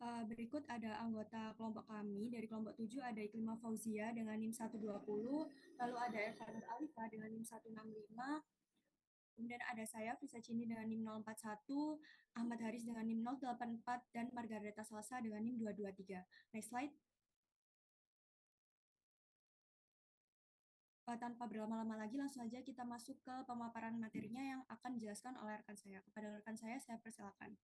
Berikut ada anggota kelompok kami. Dari kelompok 7 ada Iklima Fauzia dengan NIM 120, lalu ada Eva Nur Alifa dengan NIM 165, kemudian ada saya, Frisa Cini dengan NIM 041, Ahmad Haris dengan NIM 084, dan Margareta Salsa dengan NIM 223. Next slide. Tanpa berlama-lama lagi, langsung saja kita masuk ke pemaparan materinya yang akan dijelaskan oleh rekan saya. Kepada rekan saya persilakan.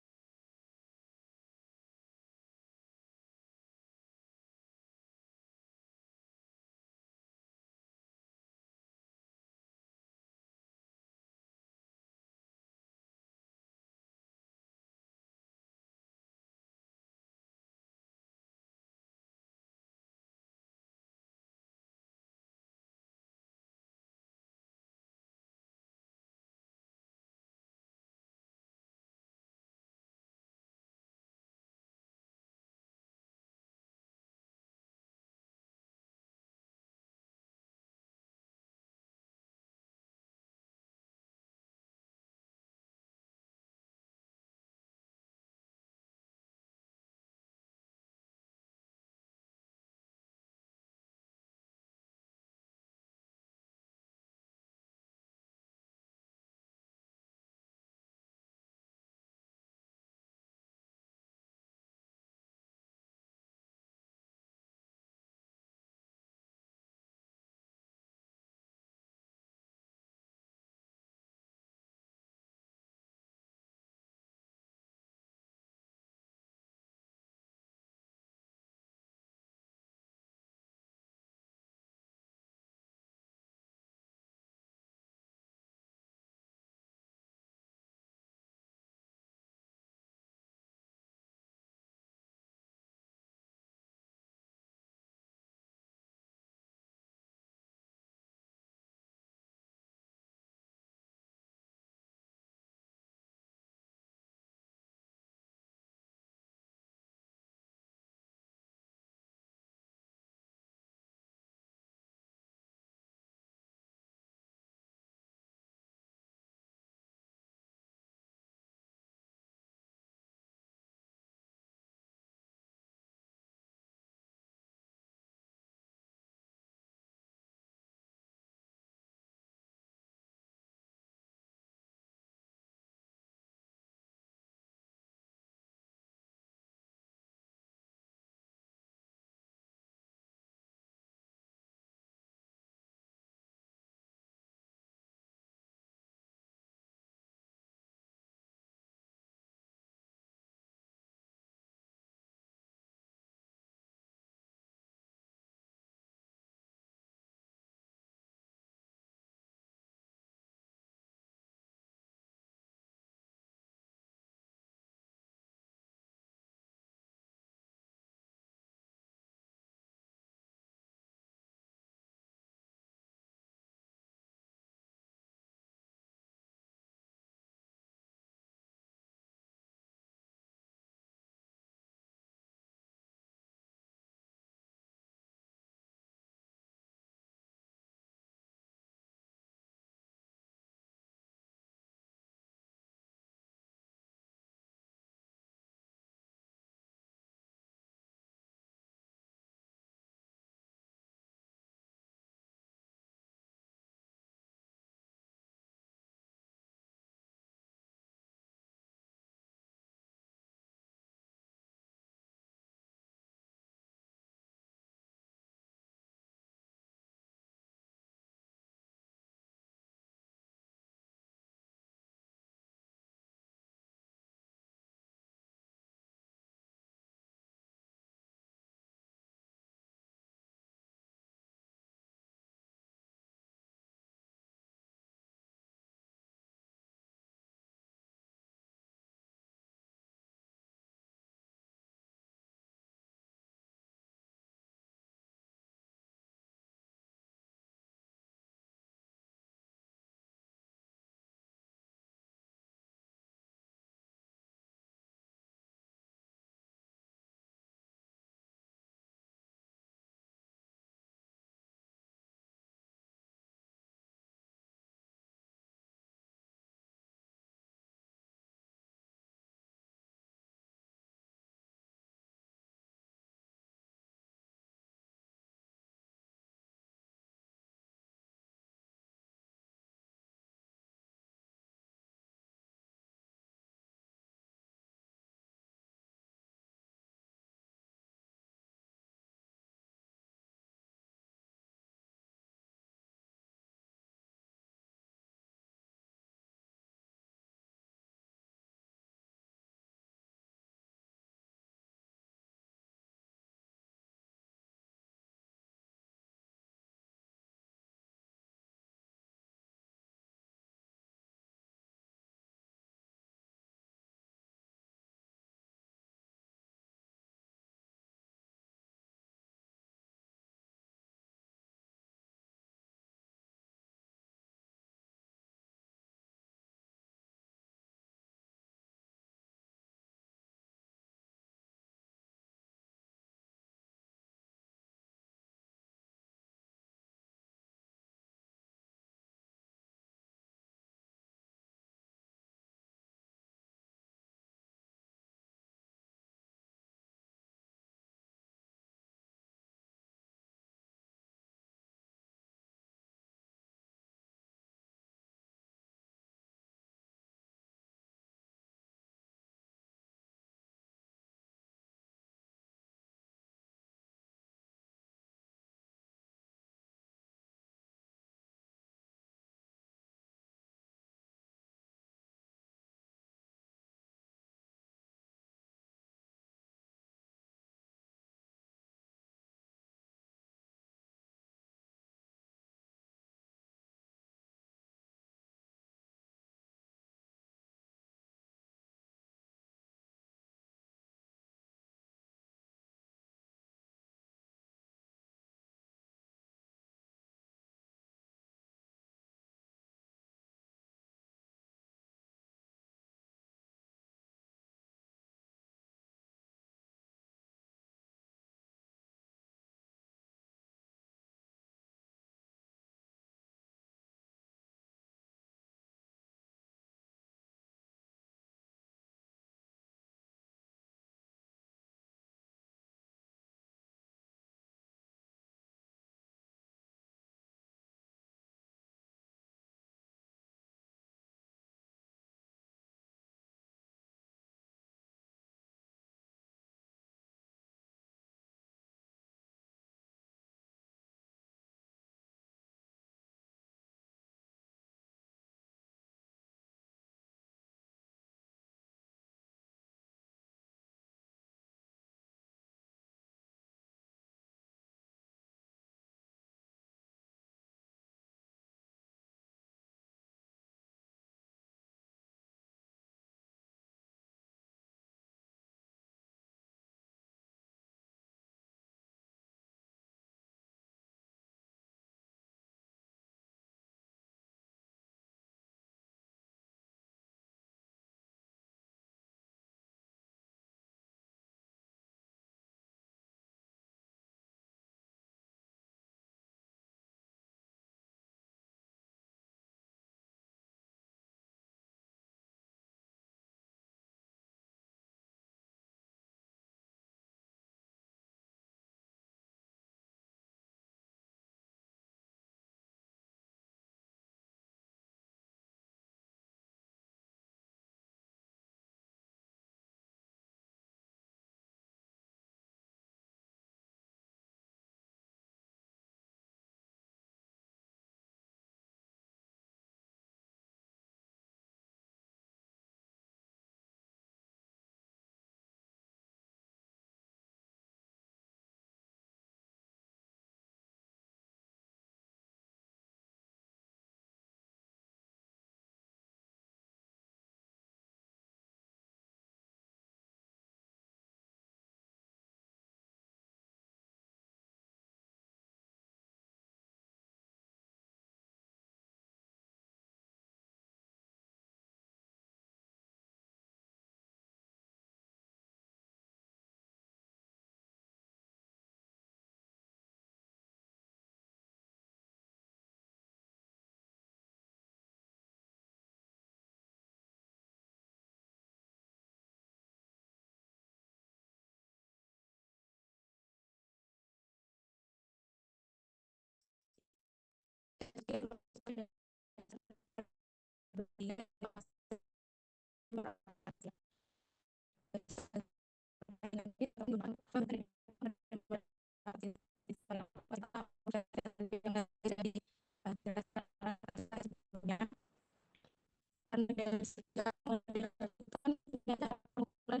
dari sejak model itu kan ternyata pengumpulan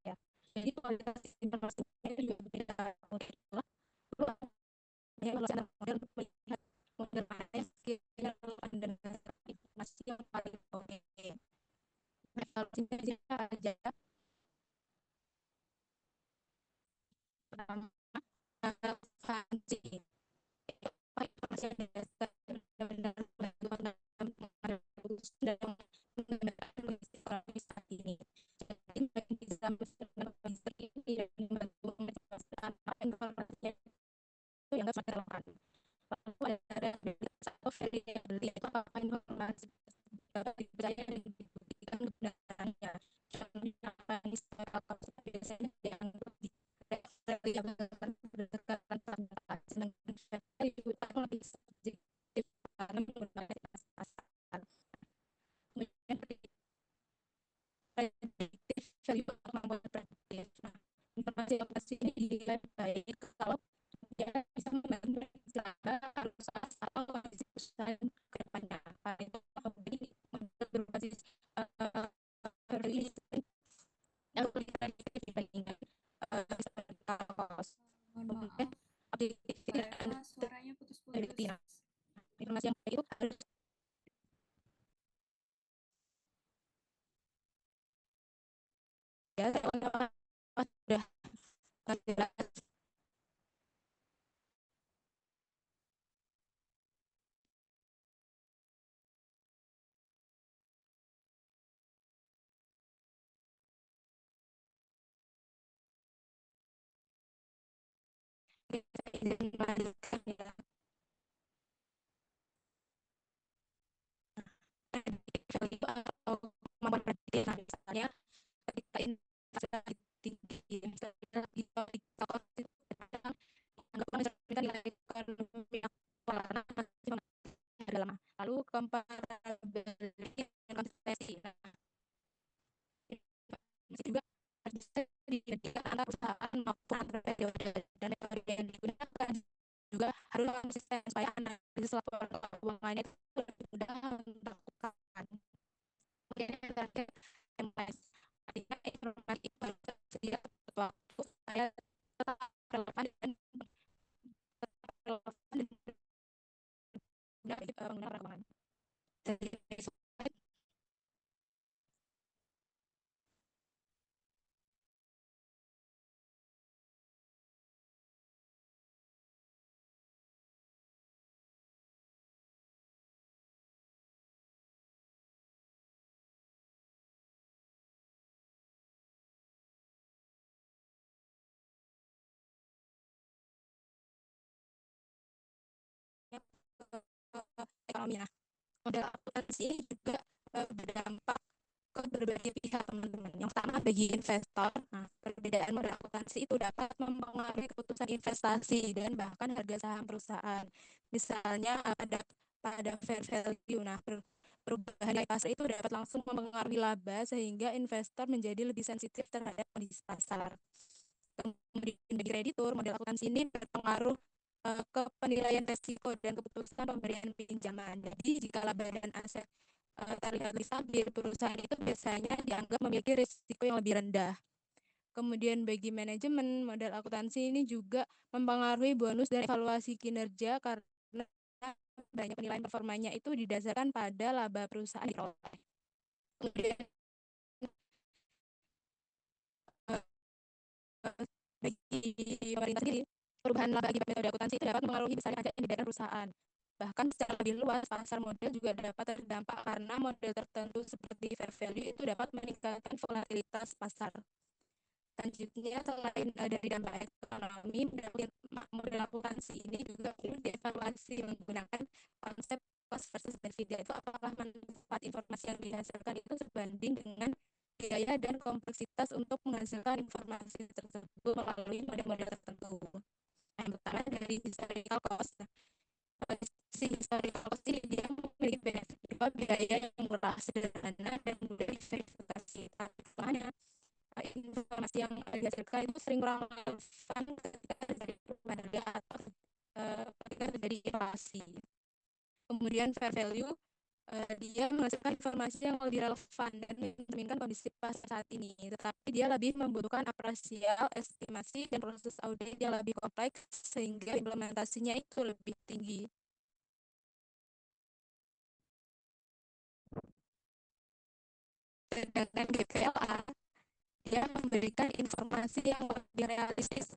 ya. Jadi kualitas informasinya juga berbeda. Lalu banyak model untuk melihat model mana yang sekiranya relevan dan informasi yang paling oke. Evaluasinya aja. Pertama, relevansi. Informasi yang didasarkan benar-benar dalam pengambilan keputusan dalam menggunakan kondisi ekonomi saat ini. Jadi bagi bisa menentukan kondisi ini dan membantu menjelaskan apa informasinya itu yang sangat relevan. Lalu ada satu variabel yaitu apa informasi dapat dipercaya dan dibuktikan kebenarannya. Contohnya apa misalnya biasanya dianggap variabel berdasarkan fakta, sedangkan variabel lebih subjektif karena menggunakan asal. Kemudian prediktif value kemampuan prediktif. Nah, informasi ini dinilai baik kalau dia bisa membantu harus atau kondisi perusahaan ke depannya. Nah, itu berbasis rilis yang lebih prediktif dibandingkan cost. Mohon Kemudian maaf, objektif Mbak tidak Eva, suaranya putus-putus. prediktif. Informasi yang baik itu harus ya sudah jelas. Kita izin melanjutkan ya. Itu atau kemampuan prediktif. Nah, misalnya ketika investasi tinggi, misalnya di toko itu anggaplah misalnya kita nilai ekonomi keuangan ada lama. Lalu comparability dan konsistensi. Nah, ini juga bisa dibandingkan antara perusahaan maupun antar periode dan metode yang digunakan juga harus konsisten supaya analisis laporan keuangannya itu lebih mudah dilakukan. Kemudian yang terakhir, MPS. Artinya informasi itu harus tersedia tepat waktu supaya tetap relevan dan mudah bagi pengguna keuangan. Jadi, ekonomi. Nah, model akuntansi ini juga berdampak ke berbagai pihak teman-teman. Yang pertama bagi investor, nah, perbedaan model akuntansi itu dapat mempengaruhi keputusan investasi dan bahkan harga saham perusahaan. Misalnya pada fair value, nah perubahan nilai pasar itu dapat langsung mempengaruhi laba sehingga investor menjadi lebih sensitif terhadap kondisi pasar. Kemudian bagi kreditur, model akuntansi ini berpengaruh ke penilaian resiko dan keputusan pemberian pinjaman. Jadi jika laba dan aset terlihat lebih stabil, perusahaan itu biasanya dianggap memiliki risiko yang lebih rendah. Kemudian bagi manajemen, model akuntansi ini juga mempengaruhi bonus dan evaluasi kinerja karena banyak penilaian performanya itu didasarkan pada laba perusahaan diperoleh. Kemudian bagi pemerintah sendiri, perubahan laba akibat metode akuntansi itu dapat mempengaruhi besarnya pajak yang dibayarkan perusahaan. Bahkan secara lebih luas, pasar modal juga dapat terdampak karena model tertentu seperti fair value itu dapat meningkatkan volatilitas pasar. Selanjutnya, selain dari dampak ekonomi, model akuntansi ini juga perlu dievaluasi menggunakan konsep cost versus benefit, yaitu apakah manfaat informasi yang dihasilkan itu sebanding dengan biaya dan kompleksitas untuk menghasilkan informasi tersebut melalui model-model tertentu. Yang pertama dari historical cost. Si historical cost ini dia memiliki benefit berupa biaya yang murah, sederhana, dan mudah diverifikasi. Tapi informasi yang dihasilkan itu sering kurang relevan ketika terjadi perubahan harga atau ketika terjadi inflasi. Kemudian fair value, dia menghasilkan informasi yang lebih relevan dan mencerminkan kondisi pasar saat ini, tetapi dia lebih membutuhkan apresial, estimasi, dan proses audit yang lebih kompleks sehingga implementasinya itu lebih tinggi. Sedangkan GPLA, dia memberikan informasi yang lebih realistis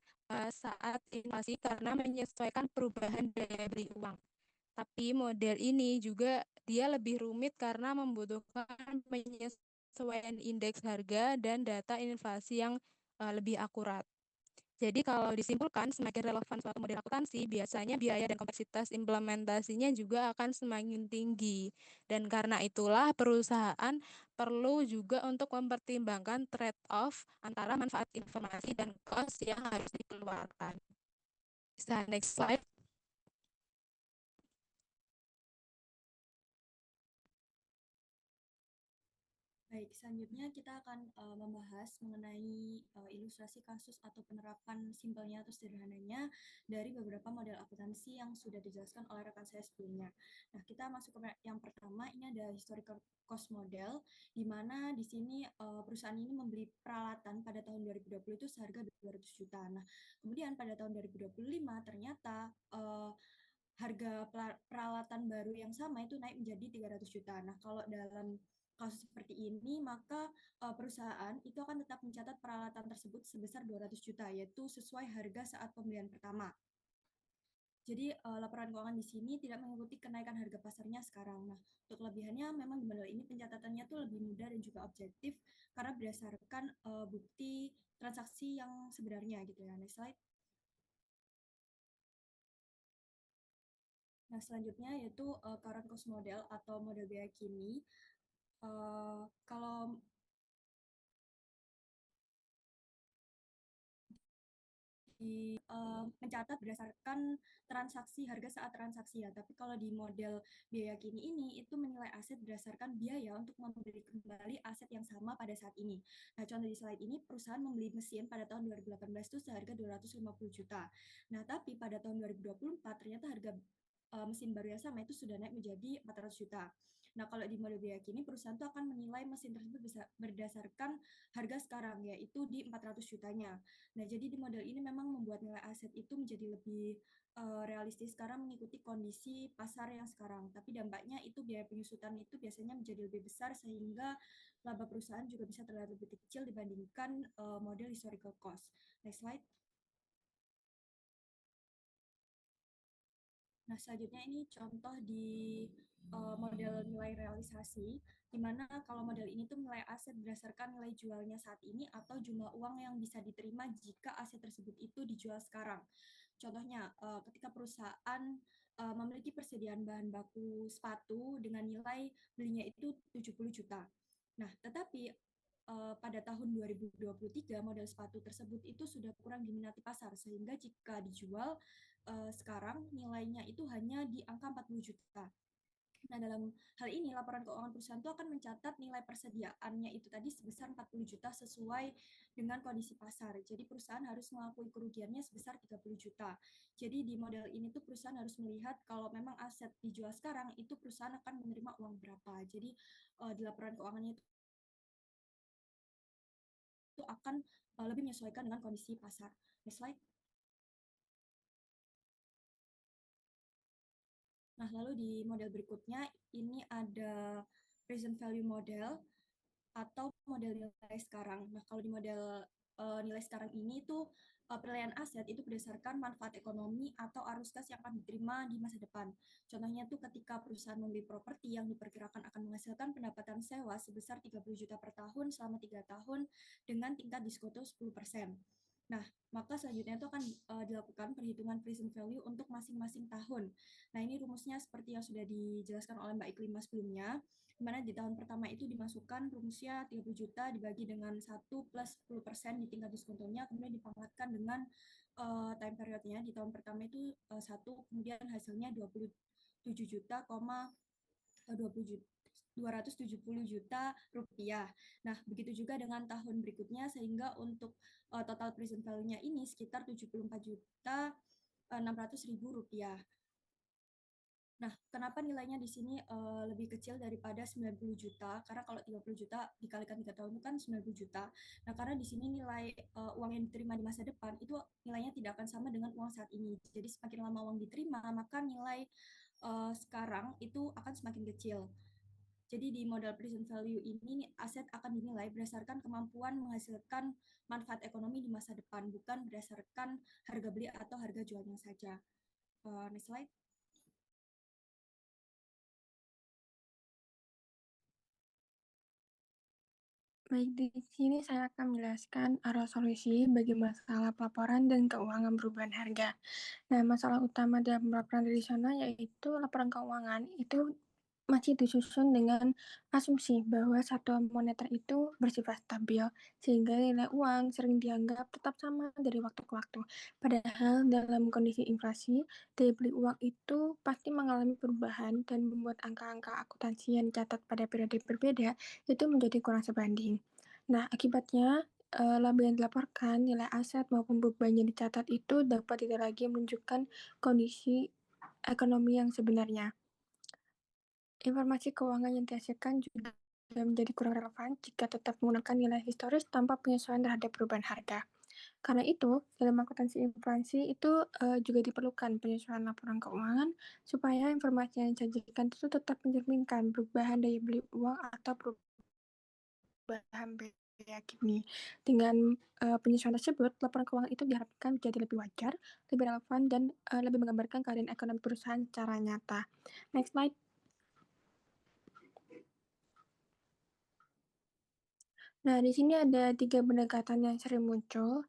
saat inflasi karena menyesuaikan perubahan daya beli uang. Tapi model ini juga dia lebih rumit karena membutuhkan penyesuaian indeks harga dan data inflasi yang lebih akurat. Jadi kalau disimpulkan, semakin relevan suatu model akuntansi, biasanya biaya dan kompleksitas implementasinya juga akan semakin tinggi. Dan karena itulah perusahaan perlu juga untuk mempertimbangkan trade-off antara manfaat informasi dan cost yang harus dikeluarkan. Bisa next slide. Baik, selanjutnya kita akan membahas mengenai ilustrasi kasus atau penerapan simpelnya atau sederhananya dari beberapa model akuntansi yang sudah dijelaskan oleh rekan saya sebelumnya. Nah, kita masuk ke yang pertama, ini ada historical cost model, di mana di sini perusahaan ini membeli peralatan pada tahun 2020 itu seharga 200 juta. Nah, kemudian pada tahun 2025 ternyata harga peralatan baru yang sama itu naik menjadi 300 juta. Nah, kalau dalam kasus seperti ini, maka perusahaan itu akan tetap mencatat peralatan tersebut sebesar 200 juta, yaitu sesuai harga saat pembelian pertama. Jadi laporan keuangan di sini tidak mengikuti kenaikan harga pasarnya sekarang. Nah, untuk kelebihannya memang di model ini pencatatannya tuh lebih mudah dan juga objektif karena berdasarkan bukti transaksi yang sebenarnya gitu ya. Next slide. Nah, selanjutnya yaitu current cost model atau model biaya kini. Kalau mencatat berdasarkan transaksi harga saat transaksi ya. Tapi kalau di model biaya kini ini itu menilai aset berdasarkan biaya untuk membeli kembali aset yang sama pada saat ini. Nah, contoh di slide ini perusahaan membeli mesin pada tahun 2018 itu seharga 250 juta. Nah, tapi pada tahun 2024 ternyata harga mesin baru yang sama itu sudah naik menjadi 400 juta. Nah, kalau di model biaya kini perusahaan itu akan menilai mesin tersebut bisa berdasarkan harga sekarang yaitu di 400 jutanya. Nah, jadi di model ini memang membuat nilai aset itu menjadi lebih realistis karena mengikuti kondisi pasar yang sekarang. Tapi dampaknya itu biaya penyusutan itu biasanya menjadi lebih besar sehingga laba perusahaan juga bisa terlihat lebih kecil dibandingkan model historical cost. Next slide. Nah, selanjutnya ini contoh di model nilai realisasi, di mana kalau model ini tuh nilai aset berdasarkan nilai jualnya saat ini atau jumlah uang yang bisa diterima jika aset tersebut itu dijual sekarang. Contohnya, ketika perusahaan memiliki persediaan bahan baku sepatu dengan nilai belinya itu 70 juta. Nah, tetapi pada tahun 2023 model sepatu tersebut itu sudah kurang diminati pasar sehingga jika dijual sekarang nilainya itu hanya di angka 40 juta. Nah, dalam hal ini laporan keuangan perusahaan itu akan mencatat nilai persediaannya itu tadi sebesar 40 juta sesuai dengan kondisi pasar. Jadi perusahaan harus mengakui kerugiannya sebesar 30 juta. Jadi di model ini tuh perusahaan harus melihat kalau memang aset dijual sekarang itu perusahaan akan menerima uang berapa. Jadi di laporan keuangannya itu akan lebih menyesuaikan dengan kondisi pasar. Next slide. Nah, lalu di model berikutnya ini ada present value model atau model nilai sekarang. Nah, kalau di model nilai sekarang ini tuh penilaian aset itu berdasarkan manfaat ekonomi atau arus kas yang akan diterima di masa depan. Contohnya tuh ketika perusahaan membeli properti yang diperkirakan akan menghasilkan pendapatan sewa sebesar 30 juta per tahun selama 3 tahun dengan tingkat diskoto 10%. Nah, maka selanjutnya itu akan dilakukan perhitungan present value untuk masing-masing tahun. Nah, ini rumusnya seperti yang sudah dijelaskan oleh Mbak Iklima sebelumnya, di mana di tahun pertama itu dimasukkan rumusnya 30 juta dibagi dengan 1 plus 10% di tingkat diskontonya, kemudian dipangkatkan dengan time periodnya. Di tahun pertama itu 1, kemudian hasilnya 27 juta, 20 juta 270 juta rupiah. Nah, begitu juga dengan tahun berikutnya sehingga untuk total present value-nya ini sekitar 74 juta 600 ribu rupiah. Nah, kenapa nilainya di sini lebih kecil daripada 90 juta? Karena kalau 30 juta dikalikan 3 tahun itu kan 90 juta. Nah, karena di sini nilai uang yang diterima di masa depan itu nilainya tidak akan sama dengan uang saat ini. Jadi semakin lama uang diterima, maka nilai sekarang itu akan semakin kecil. Jadi di modal present value ini aset akan dinilai berdasarkan kemampuan menghasilkan manfaat ekonomi di masa depan, bukan berdasarkan harga beli atau harga jualnya saja. Next slide. Baik, di sini saya akan menjelaskan arah solusi bagi masalah pelaporan dan keuangan perubahan harga. Nah, masalah utama dalam pelaporan tradisional yaitu laporan keuangan itu masih disusun dengan asumsi bahwa satuan moneter itu bersifat stabil, sehingga nilai uang sering dianggap tetap sama dari waktu ke waktu. Padahal dalam kondisi inflasi, daya beli uang itu pasti mengalami perubahan dan membuat angka-angka akuntansi yang dicatat pada periode berbeda itu menjadi kurang sebanding. Nah, akibatnya laba yang dilaporkan, nilai aset maupun beban yang dicatat itu dapat tidak lagi menunjukkan kondisi ekonomi yang sebenarnya. Informasi keuangan yang dihasilkan juga menjadi kurang relevan jika tetap menggunakan nilai historis tanpa penyesuaian terhadap perubahan harga. Karena itu, dalam akuntansi inflasi itu juga diperlukan penyesuaian laporan keuangan supaya informasi yang disajikan itu tetap mencerminkan perubahan daya beli uang atau perubahan biaya kini. Dengan penyesuaian tersebut, laporan keuangan itu diharapkan menjadi lebih wajar, lebih relevan, dan lebih menggambarkan keadaan ekonomi perusahaan secara nyata. Next slide. Nah, di sini ada 3 pendekatan yang sering muncul,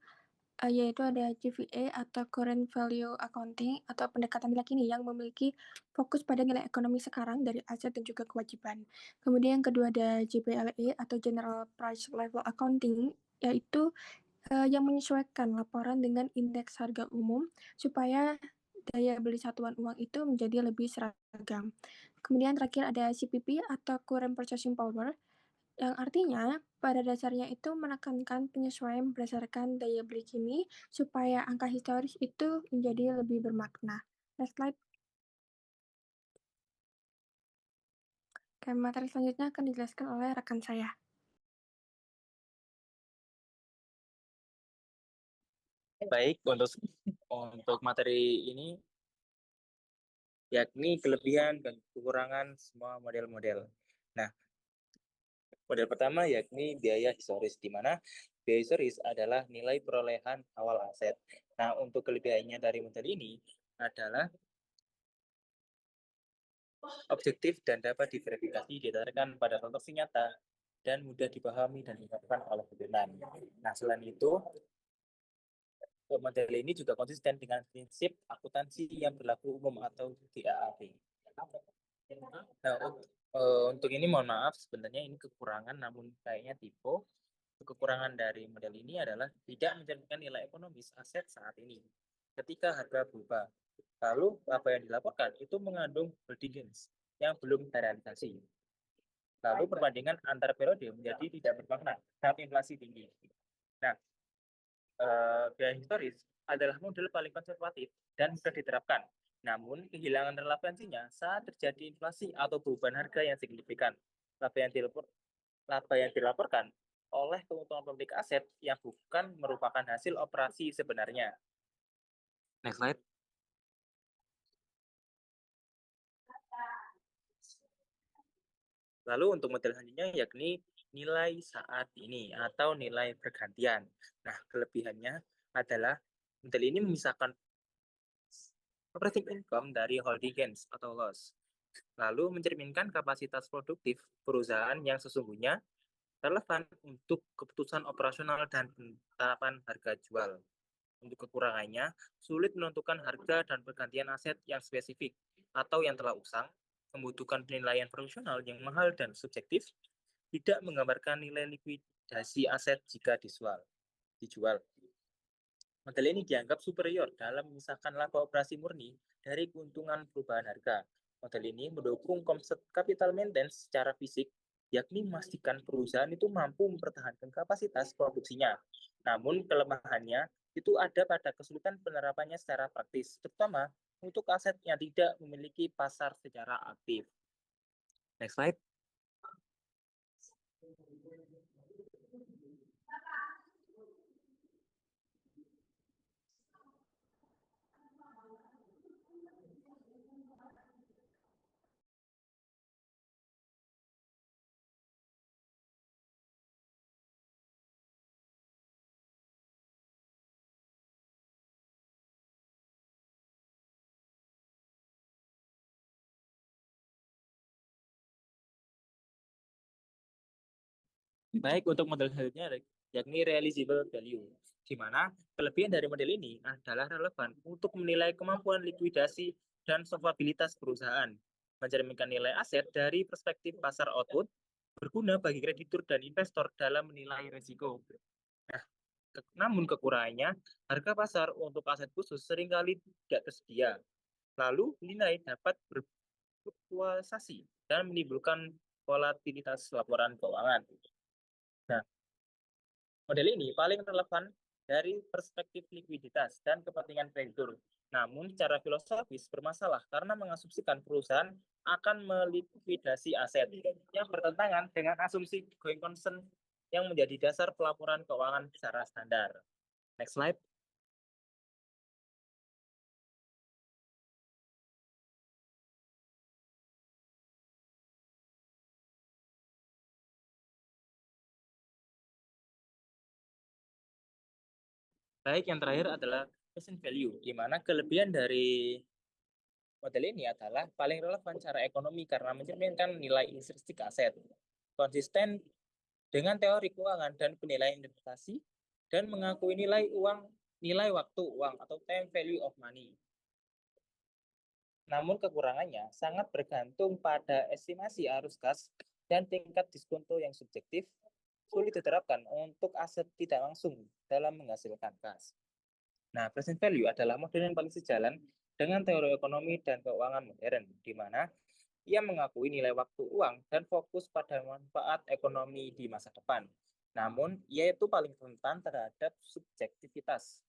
yaitu ada CVA atau Current Value Accounting atau pendekatan nilai kini yang memiliki fokus pada nilai ekonomi sekarang dari aset dan juga kewajiban. Kemudian yang kedua ada GPLE atau General Price Level Accounting, yaitu yang menyesuaikan laporan dengan indeks harga umum supaya daya beli satuan uang itu menjadi lebih seragam. Kemudian terakhir ada CPP atau Current Purchasing Power, yang artinya pada dasarnya itu menekankan penyesuaian berdasarkan daya beli kini supaya angka historis itu menjadi lebih bermakna. Next slide. Oke, materi selanjutnya akan dijelaskan oleh rekan saya. Baik, untuk materi ini yakni kelebihan dan kekurangan semua model-model. Nah, model pertama yakni biaya historis, di mana biaya historis adalah nilai perolehan awal aset. Nah, untuk kelebihannya dari model ini adalah objektif dan dapat diverifikasi didasarkan pada transaksi nyata dan mudah dipahami dan dilakukan oleh pimpinan. Nah, selain itu, model ini juga konsisten dengan prinsip akuntansi yang berlaku umum atau GAAP. Nah, untuk ini mohon maaf, sebenarnya ini kekurangan, namun kayaknya tipe. Kekurangan dari model ini adalah tidak mencerminkan nilai ekonomis aset saat ini ketika harga berubah. Lalu apa yang dilaporkan itu mengandung holding gains yang belum terrealisasi. Lalu perbandingan antar periode menjadi tidak bermakna saat inflasi tinggi. Nah, biaya historis adalah model paling konservatif dan mudah diterapkan. Namun, kehilangan relevansinya saat terjadi inflasi atau perubahan harga yang signifikan. Laba yang dilaporkan oleh keuntungan pemilik aset yang bukan merupakan hasil operasi sebenarnya. Next slide. Lalu untuk model selanjutnya yakni nilai saat ini atau nilai pergantian. Nah, kelebihannya adalah model ini memisahkan operating income dari holding gains atau loss. Lalu mencerminkan kapasitas produktif perusahaan yang sesungguhnya relevan untuk keputusan operasional dan penetapan harga jual. Untuk kekurangannya, sulit menentukan harga dan pergantian aset yang spesifik atau yang telah usang, membutuhkan penilaian profesional yang mahal dan subjektif, tidak menggambarkan nilai likuidasi aset jika dijual. Model ini dianggap superior dalam memisahkan laba operasi murni dari keuntungan perubahan harga. Model ini mendukung konsep capital maintenance secara fisik, yakni memastikan perusahaan itu mampu mempertahankan kapasitas produksinya. Namun kelemahannya itu ada pada kesulitan penerapannya secara praktis, terutama untuk aset yang tidak memiliki pasar secara aktif. Next slide. Baik, untuk model selanjutnya yakni realizable value, di mana kelebihan dari model ini adalah relevan untuk menilai kemampuan likuidasi dan solvabilitas perusahaan, mencerminkan nilai aset dari perspektif pasar output, berguna bagi kreditur dan investor dalam menilai risiko. Nah, namun kekurangannya, harga pasar untuk aset khusus seringkali tidak tersedia. Lalu, nilai dapat berfluktuasi dan menimbulkan volatilitas laporan keuangan. Nah, model ini paling relevan dari perspektif likuiditas dan kepentingan kreditur. Namun, secara filosofis bermasalah karena mengasumsikan perusahaan akan melikuidasi aset yang bertentangan dengan asumsi going concern yang menjadi dasar pelaporan keuangan secara standar. Next slide. Baik, yang terakhir adalah present value, di mana kelebihan dari model ini adalah paling relevan secara ekonomi karena mencerminkan nilai intrinsik aset, konsisten dengan teori keuangan dan penilaian investasi, dan mengakui nilai waktu uang atau time value of money. Namun kekurangannya sangat bergantung pada estimasi arus kas dan tingkat diskonto yang subjektif, sulit diterapkan untuk aset tidak langsung dalam menghasilkan kas. Nah, present value adalah model yang paling sejalan dengan teori ekonomi dan keuangan modern, di mana ia mengakui nilai waktu uang dan fokus pada manfaat ekonomi di masa depan. Namun, ia itu paling rentan terhadap subjektivitas.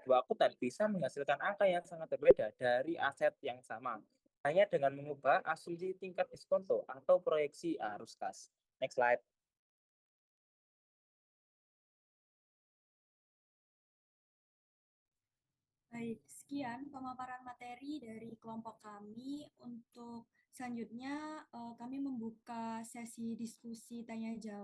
Dua akuntan bisa menghasilkan angka yang sangat berbeda dari aset yang sama, hanya dengan mengubah asumsi tingkat diskonto atau proyeksi arus kas. Next slide. Baik, sekian pemaparan materi dari kelompok kami. Untuk selanjutnya, kami membuka sesi diskusi tanya jawab.